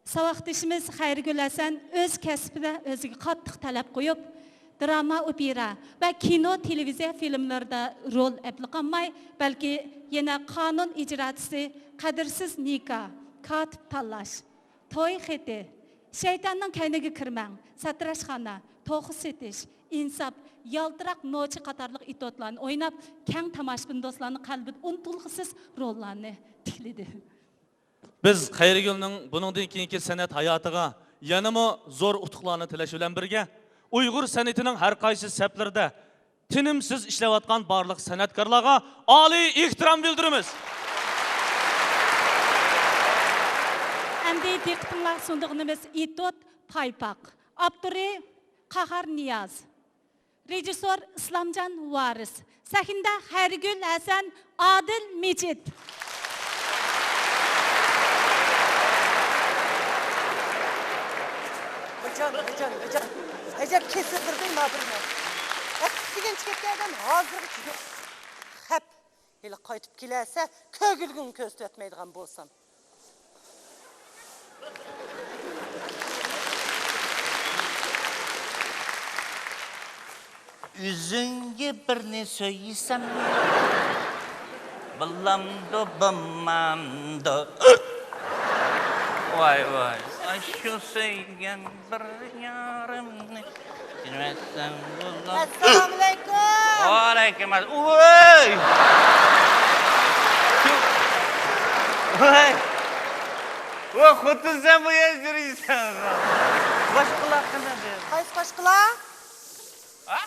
Savaqdishimiz Xayrigul Hasan öz kəsbində özünə qattiq tələb qoyub, drama, opera və kino, televiziya filmlərdə rol əpləqanmay, bəlkə yenə qanun icraçısı, qadirsiz nikah, katib tanlash, toy xeti, şeytanның kayniga kirməng, satrashxana, toxu setish, insaf, yaltıraq noçi qatarlıq itotlarını oynab, kən tamaşbin dostlarının qalbini unutulğısız rollarını tiklidi. Biz Xayrigulning buningdan keyingi san'at hayotiga yanama zo'r utuqlarni tilash bilan birga Uyg'ur san'atining har qaysi saplarida tinimsiz ishlayotgan barliq san'atkorlarga oliy ehtirom bildiramiz. Endi diqqətinizə sunduğumuz İtot Paypaq, avtori Qahar Niyaz, rejissor İslamcan Varis, sahnədə Xayrigul Hasan, Adil Mecid. Hocam. Acaba kesin kırdın mı adırma? Eskiden çıkıplardan hazırlık yok. Hep hele kayıtıp kilerse kögülgün köstü etmeydiğen bolsam. Üzünge bir ne söylesem Ballamdo bammamdo Vay Şu söyleyen bir yarımını Bilmezsem bulam Esselamualeyküm. Aleyküm Uy Uy Kutun sen bu yaşırıysan Başkılar kına der Kays başkıla? Ha?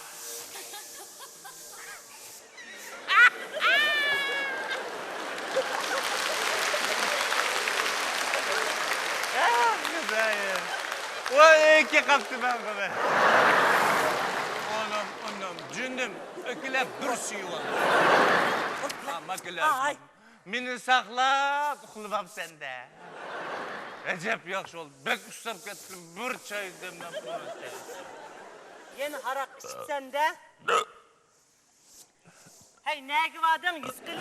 Vay iki kaptı ben be. Onum, cündüm, öküle bir suyu var. Ama güler. Beni sakla, kulubam sende. Recep yakış oldu, bek ustam kettim, bir çay demlem konuştu. Yeni harak içip sende. Hey ne givadın yüz kılın.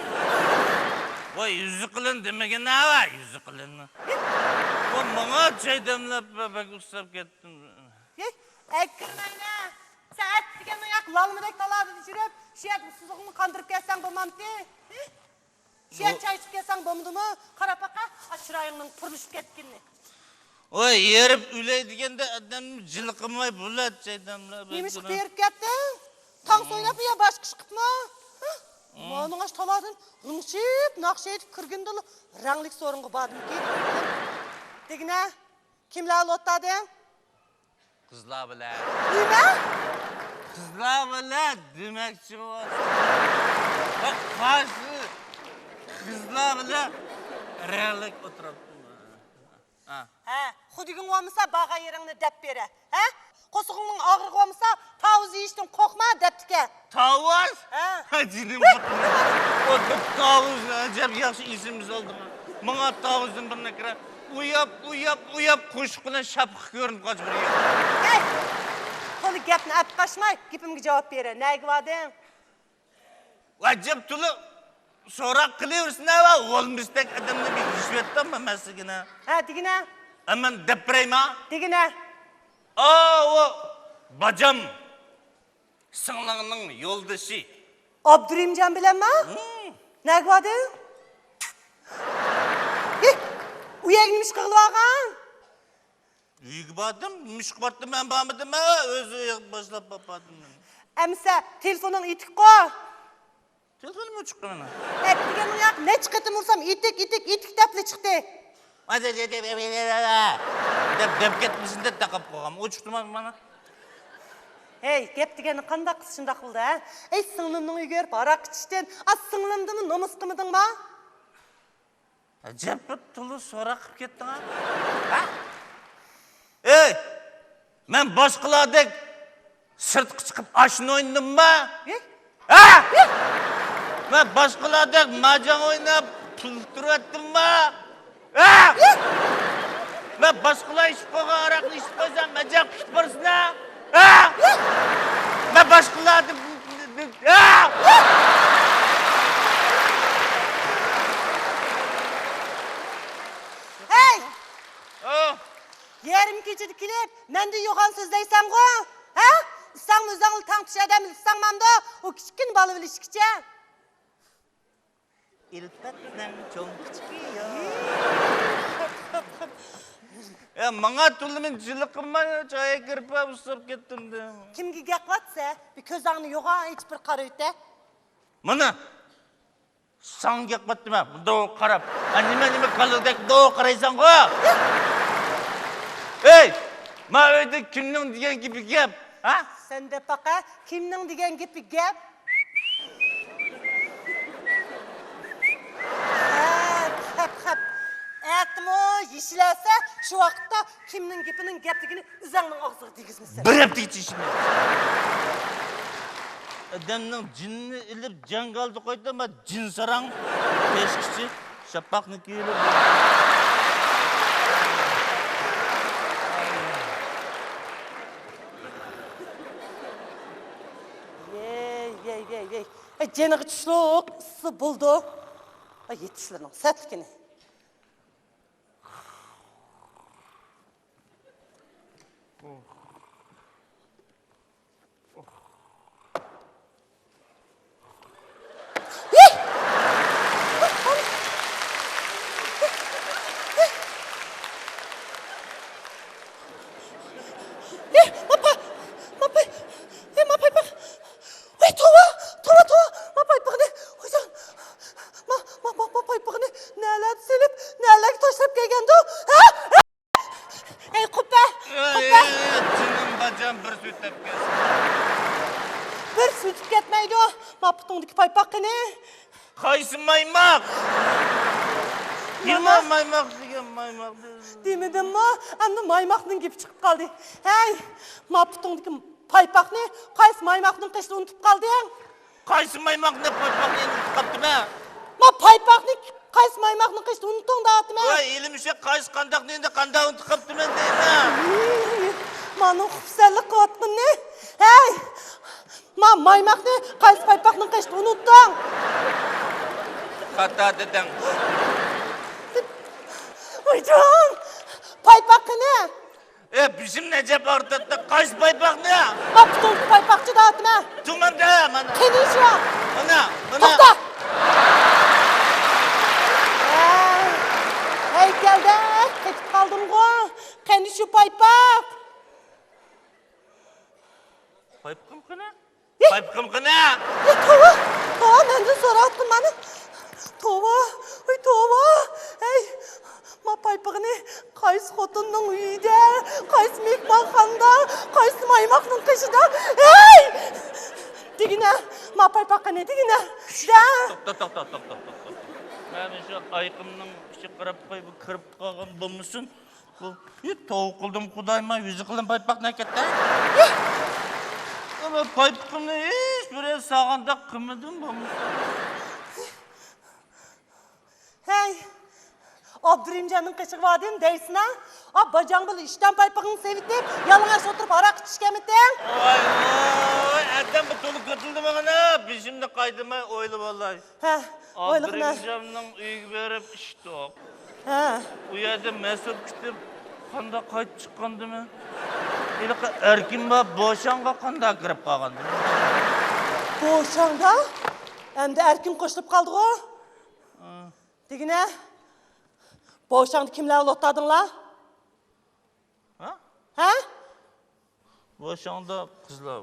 Vay yüzü kılın demege ne var yüzü kılın mı? O bana çay demlep bek ustam kettim. Ekkirmeyne. Saat diken uyak lalını bek daladı düşürüp, şiyat suzuğunu kandırıp gelsen bulmam ki. Şiyat çay içip gelsen bulmadı mı? Karapaka açırayının pırmışıp ketkinini. Vay yerip üley digende adam cılıkımay bulat çay demlep. Neymiş kıyırıp kettin? Tan soynap ya baş kışkıp mı? Onun aç taladın, ınışıp, nakşayıp kırgın dolu ranglik sorungu badım ki. Degine, kimler lottadın? Kızlar bile. Nime? Kızlar bile demekçi var. Bak karşı kızlar bile reallik oturuptu. He, xudigin olmasa bağa yerini dep bere. He? Kosuğunun ağırlık olmasa tavuz yiyiştin kokma deptike. Tavuz? He. Cinim kutlu. O tavuz acaba yaxşı isimiz oldu mu? Bana tavuzun birine kira. Uyap kuşkuna şapık görünüp kaç bir yer. Hey! Konu gepini ap kaçmay, gepimge cevap bere. Neygi vadin? Acaba tulu sorak kılıyorsun ne var? Oğlum bizden adamla bir işvetten mi mesigine? He, digine? Hemen depreyim ha? Digine? O bacam sınlığının yoldaşı. Abdurrahimcan bilen mi? Neygi vadin? Uyağınmış kığılı ağam. Uygu badım, müşk battım ben bağmadım ha. Özü başlap bapadım. Emse, telefonun itik ko. Telefonu mu çıktı bana? Ettigen uyak, ne çıkıtım vursam itik depli çıktı. Hadi dep ketmişsin de takıp koyam. O çıktı bana. Hey, gep digeni qanda qısışında kıldı ha? Ey, sınlımның uy görüp arak içten, az sınlımdı mı, nomus kımıdın mı? Acaba tulu sorak kıp kettin ha? Ey, ben başkalardık sırt çıkıp aşını oynadım mı? Ha? Ben başkalardık macan oynayıp pultur ettim mi? Ha? Ben başkalar işip koygan araklı işip koysam acaba pişt barısın ha? Ha? Ben başkalardık... Ha? Hey! Yerim keçidi kelip, mende yo'g'on so'zlaysan-ku? Ha? İssan o'zingni tang tushadam, issanmamda o kichkin bola bilishkicha. İlpatdan çok çıkıyor. Ya bana tulumun cılıkıma çaya girip usap gittim de. Kimga gap qatsa, bir ko'zingni yo'g'on hech bir qara o'ta. Mana san gap qatdim ha. Bunda qarab. Nima qalırdek do qaraysan-ku? Hey! Ma uyda kimning degan gibi gap, ha? Sende paqa kimning degan gapi gap? Hep. Aytmo, yishilasa, shu vaqtda kimning gapining gapligini o'zingning og'ziga tegizmisan. Bir hafta içişim. Adamның cinni ilip jangaldı koydu ama cin sarang teşkisi şapakını kiyilip. Yey. Jeniga tushliq, issi bo'ldi. Yetishlarning satlikini. Cinim bacam bir sütep gelsin. Bir sütüp ketmeydi o. Maputundaki paypaqını. Qaysı maymak? Yılma maymak degan maymak. Demedim mi? Endi maymaqning gapi chiqib qoldi. Hey, maputundaki paypaqni qaysi maymaqning qishda unutib qolding? Qaysı maymak ne paypak ne kaptım ha? Ma paypaqni qaysi maymaqning qishda unutding deyaptim. Vay elimizde qaysı kandak ne de kanda unut kaptım ben deyim. Mani xufsalik qilyaptın ne? Hey! Ma maymaqni qaysi paypaqning qishda unutding? Hata dedin. Hocam! Paypaqını! Bizim Necep ortada qaysı paypak ne? Maputundaki paypaqçı deyaptim. Tuman da mana. Keniş yok. Ana. Toxta! Heykelde ketib qoldim-ku. Qani shu paypaq? Paypaqım qana? Paypaqım qana? Tova, menden so'rayapti mani. Tova. Hey, ma paypaqni qaysi xotinning uyida, qaysi mehmonxonada, qaysi maymaqning qishida? Hey! Degina, ma paypaqni degina. To'xta. Ben şu ayıkımның içi qırıp qoy bu kırıp qalğan bulmuşsun. Bu tovuq qıldım Xudayma yüzü qıldım paypaq ne ketdi? Ama paypaqını hiç bir sağanda qımıdım bulmuşsun. Hey, Abdurrahimcan'ın qışığı vadim deysin ha? Bacağın böyle işten paypaqını sevitip, yalıngaç oturup arak içkemitten. Vay, adam bu tolu katıldı bana. Bizim de kaydımı oylu vallahi. Ha, oyluqna. Abdurrahimcan'ın uygu verip işte o. Ha, Uyada mesut kitip, kanda kayıt çıkandı mı? İlk erkin var, boşanğa kanda girip kalgandı. boşanda. Hem de erkin koşulup kaldı o. Degine, boşanda kimler olotadın la? Ha? Boşanğda kızlar.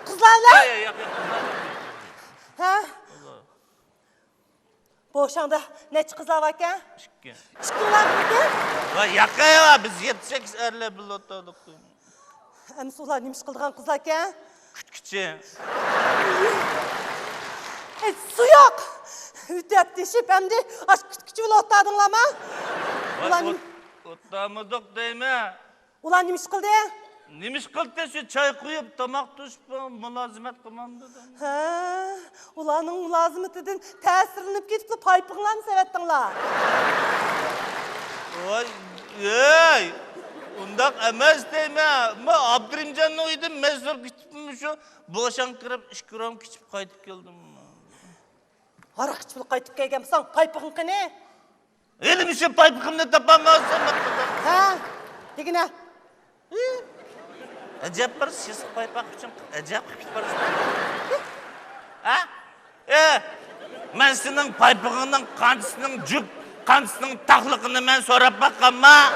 Kızlarla? Yok, kızlar. Ha? Boşanda neçi kızlar varken? Çıkkın. Çıkınlar mıydı? Vay yakaya var, biz 7-8 erle bir oturduk. Hem sular neymiş kıldığın kızlarken? Küçükçe. Su yok. Ütep deşip hem de aşk küçük bile otladın lama. Vay otlamıdık değil mi? Ulan neymiş kıldı? Neymiş kıldı şu çay koyup tamak tuşup mülazimet kılmandı da. Ha, ulanın mülazimetinden təsirlenip gidip paypıqlarını sevettin la. Vay, ey! Undak emez değil mi? Ama Abdurrahimcan'ın uydu mezur gitip şu boşan kırıp işkiram küçüp kaytıp geldim. Arak içip kaytıp gelgen misan paypıqın kene? Elim için paypıkımını tapamazsam. Ha, degine. Acayip bir siz paypak için acayip bir Ha? Ben senin paypığının kancısının cüp, kancısının taklıkını ben sorap bakama.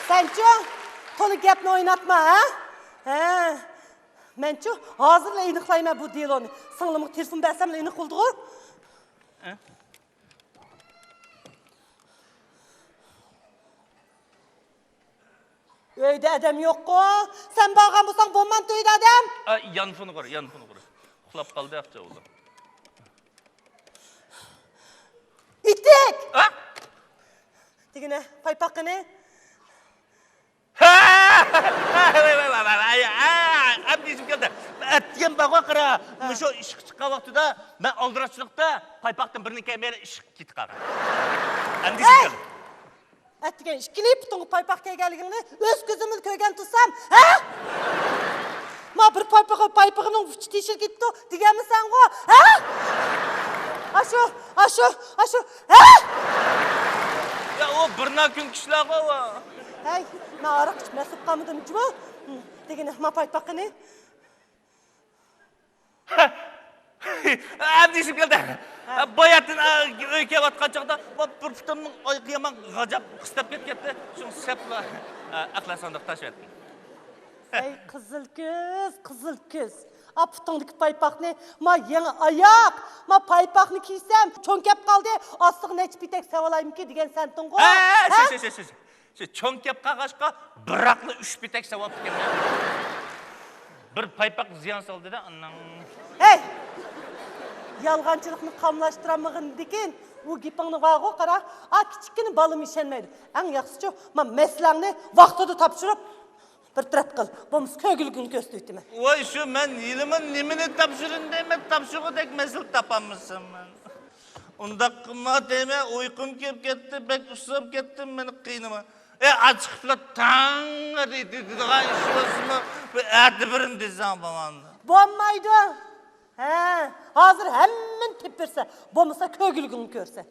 Senço, tonu gapni oynatma, ha? Ha. Menço, hazırla iniqlayma bu deloni. Singlimga telefon bersam iniq qildi-ku. Öyde adam yok-ku. Sen bağırgan bolsang bo'lmamdi öyde adam. Yanfını kur, yanfını kur. Uxlab qaldı yapça oğlum. İttik. Ha? Degine, paypaqini. Abdiyim geldi. Etken bağa qara. Şu işıq çıqqan vaxtıda ben aldıraçlıqda paypaqdan birini kemeri işıq git qara. Abdiyim geldi. Ettigen işkili putungu paypaq kelganligini öz gözümüz ko'rgan tursam, ha? Ma bir paypaqning uchi teshib ketdi deganmisan-ku, ha? Ashu, ha? Ya o birna kun kishlar qo'wa. Hey, men ariq ichmasib qolmadim-ku. Degine, ma paypaqini. Abdiyim geldi. Bayatın öyke vatqan çağda bir putumning oyqiyaman g'ajab qistab ketdi. Shu sapla aqlasandıq taş etdim. Hey, qizil kız. Aputundaki paypaqni ma yangi oyoq, ma paypaqni kiysam cho'nkab qoldi. Ostiga nech bitek savalayimki degan sentin-ku. Şu cho'nkab qag'ashqa biraqli 3 bitek savab ekan. Bir paypaq ziyon soldi-da, annan. Hey! Yalğançılıqni qamlaştıramığın dekin, o gipingni var-ku, qara. Kichikkina balam ishonmaydi. Eng yaxshisi, men meslangni vaqtida topshirib bir taraf qil. Bo'lmasa ko'gilgini ko'rsatdim. Voy şu men yilimin nimini topshirin deyman, topshirgudek mesel topamizsan men. Unda qilma deyme, uyqum kelib ketdi, bek usab ketdim, meni qiynama. Açıqla tanga deydigan ish bo'lsinmi? Ati birin desam bo'lmandi. Bo'lmaydi. Ha, hozir hamman tepirsa, bo'lmasa ko'gilgini ko'rsa.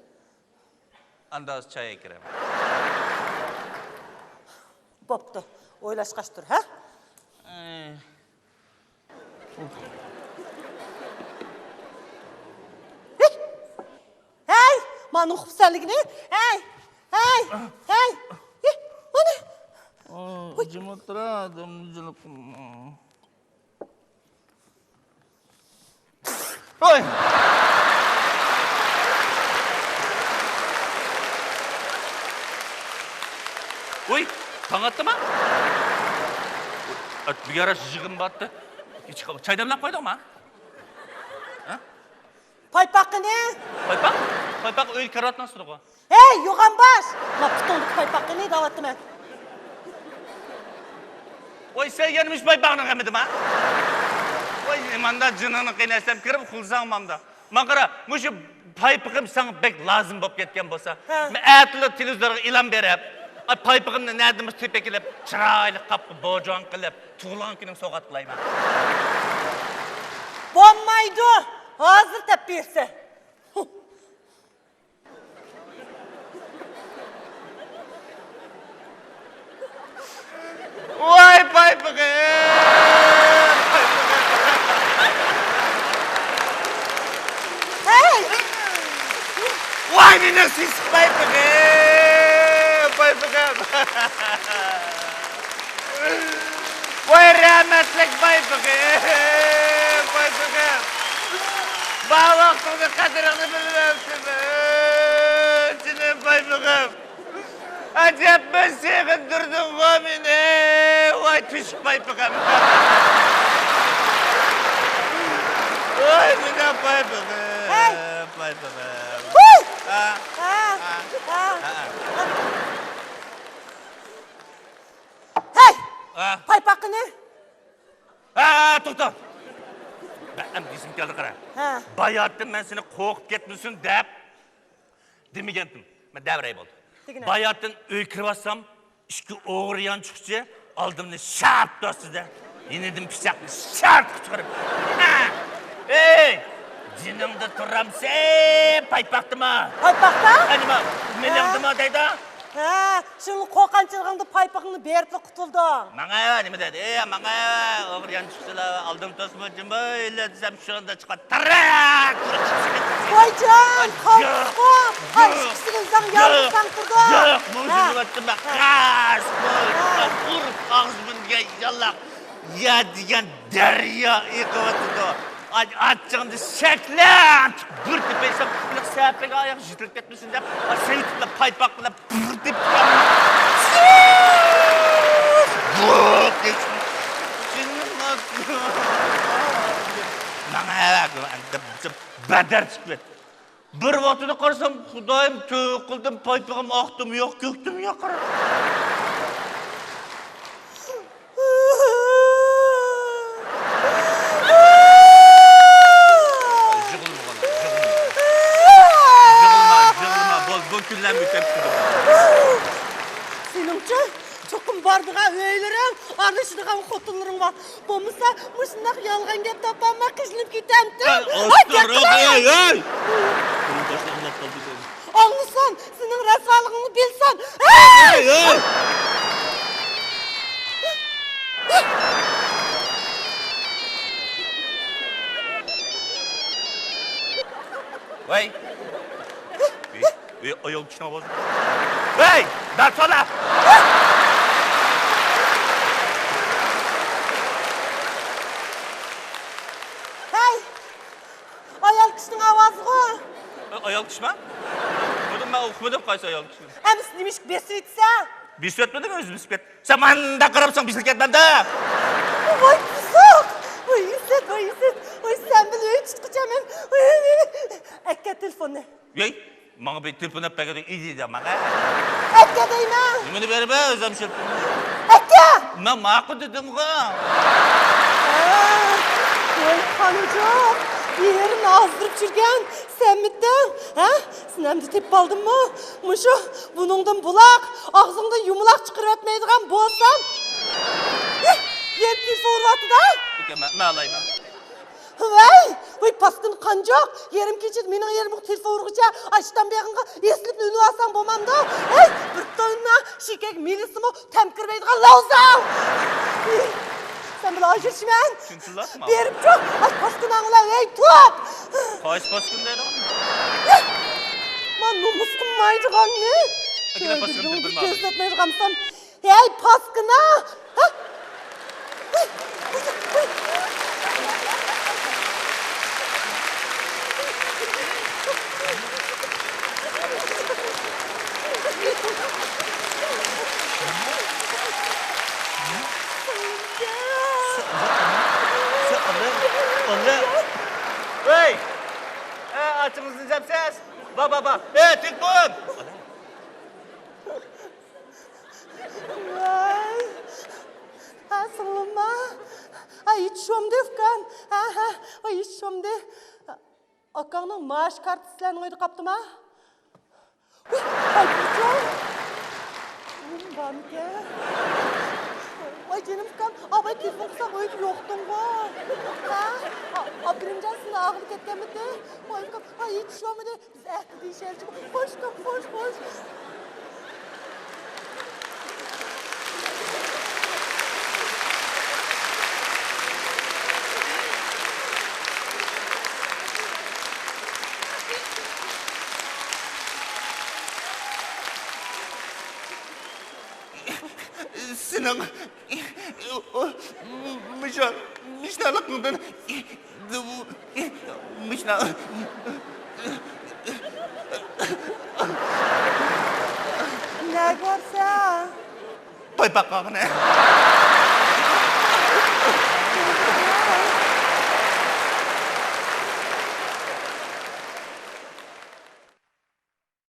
Andas çaya kirem. Bo'pti. O'ylashqash tur, ha? Hey, mani xubsanligini. Hey. Mana. Cımıtradım, cılıkım. Oy! Oy, taң atты ма? Bir ara жығым battı. Çay demlep koydun mu? Paypaqini. Paypaq öyle karat nasıl o? Hey, yo'g'on bosh. Ma putundik paypaqini davatdim men. Oy, sen gelmiş paypaqını qemedin ha? Oy, manda jınını qiynasam kirib qulsang mamda. Maqara, mushu paypaqim sana bek lazım bo'lib ketgan bo'lsa, men atli televizorga e'lon berib, paypaqimni nadimiz tepakilab, chiroyli qapqi bojon qilib, tug'ilgan kuning sovg'at qilayman. Bo'lmaydi. Hozir tap bersa. Vay paypaqim! Hey! Vay ninesiz paypaqim! Vay rahmetlik paypaqim! Bana vaxtını qadrini bilmezsin. Senin paypaqim! Acayip ben sevindirdin o beni. Vay pişik paypaqim! Vay mine paypaqim! Hey! Paypaqim! Huy! Ha? Hey! Ha? Paypaqini. To'xta! Ben desim geldi qara. Ha. Bayatdım ben seni qo'rqib ketmisin deb demagandim. Men davray bo'ldi. Bayatdan uy kiribsam, ishki o'g'riyan chiqchi, oldimni shart dostida, yenedim pichoqni shart chiqarib. Ey! Jiningda turamsa, paypaqdimi? Paypaqda? Anima, meningdimi deydi? Ha, şunu qo'rqanchilg'ingni paypaqni berib qutulding. Manga nima dedi? Manga og'ir yanchiqchilar aldim tosmochim bo'yla desam shunda chiqadi. Tarak! Voyjon, qo'rqma. Ayshqisidan yolg'izdan turdi. Yo'q, bu jurvatda qas qo'y. Ur og'zimga yalaq. Ya degan daryo eqiyotdi. Achchig'imda shaklan bir tepesam quliq sapiga oyoq jitilib ketmasin deb seni tiplab paypoq qilib bir deb badar chiqib bir vaqtida qarasam xudoyim to'q qildim paypog'im oqdim yo'q ko'kdim yo'q qarab günler mütepsiz. Seningcha cho'qim bordiga o'ylarim, aralashadigan xotinlaring bor. Bo'lmasa, mushundoq yolg'on gap topolmay qizinib ketamdi. Ey! Anlasan, sening rasvolig'ingni bilsan. Ey! Vay! Ayol kişine bak. Hey! Dersana! Hey! Ayol kishining ovozi qo'y. Ayol kişi mi? Bunu ben okumadım kaysa ayol kişi. Emis demiş besritsa. Bisiklet mi özü bisiklet? Sen bana karapsan bisiklet bende. Vay pisok. Vay iset. Vay sen bile hiç çıkacağım hem. Akka telefonu. Yey! Bana bir telefonu pekede iyi de bana. Akka deyme. Yemin ver be özüm şey. Akka. Ben makul dedim ha. Vay kanıcak. Yerini azdırıp çürgen. Sen miydin? Ha? Sinemde tep aldın mı? Muşu bunundan bulak. Ağzında yumulak çıkırıp etmeydiğen boğazdan. Yer telefonu vardı da. Ben alayım. Vay paskın kancak. Yerim keçir, menin yerim telefonu urguca. Açtan beğenga eslip ünü alsam bomamda. Bir tane şikek milisimi temkirmeydiğen lauzam. Sen bile ajırşmen. Çünküler mi? Berip çok. Aç paskın ağla, ey tuap. Kaç paskın dedi Man numuskun maydıgan ne? Akine paskın tırpın mı? Gözletmeydiğen sen. Ey paskına. Ha? Hey! Açınızın ses. Baba. Hey, telefon. Vay. Ha, sığınma. Ay, hiç şom defkan. Ay, hiç şom de. Akanın maaş kartıslarını oydu kaptım ha. Ay, güzel. Banke. Ay, canım kan. Abay telefon kısa oydu yoktun var. Ha? Birinci aslında ağırlık etken mi de? Ay, hiç şom de. Biz ehli değişeriz. Hoş. Senin mişnalıkından mişna Ne görsen? paypak ne?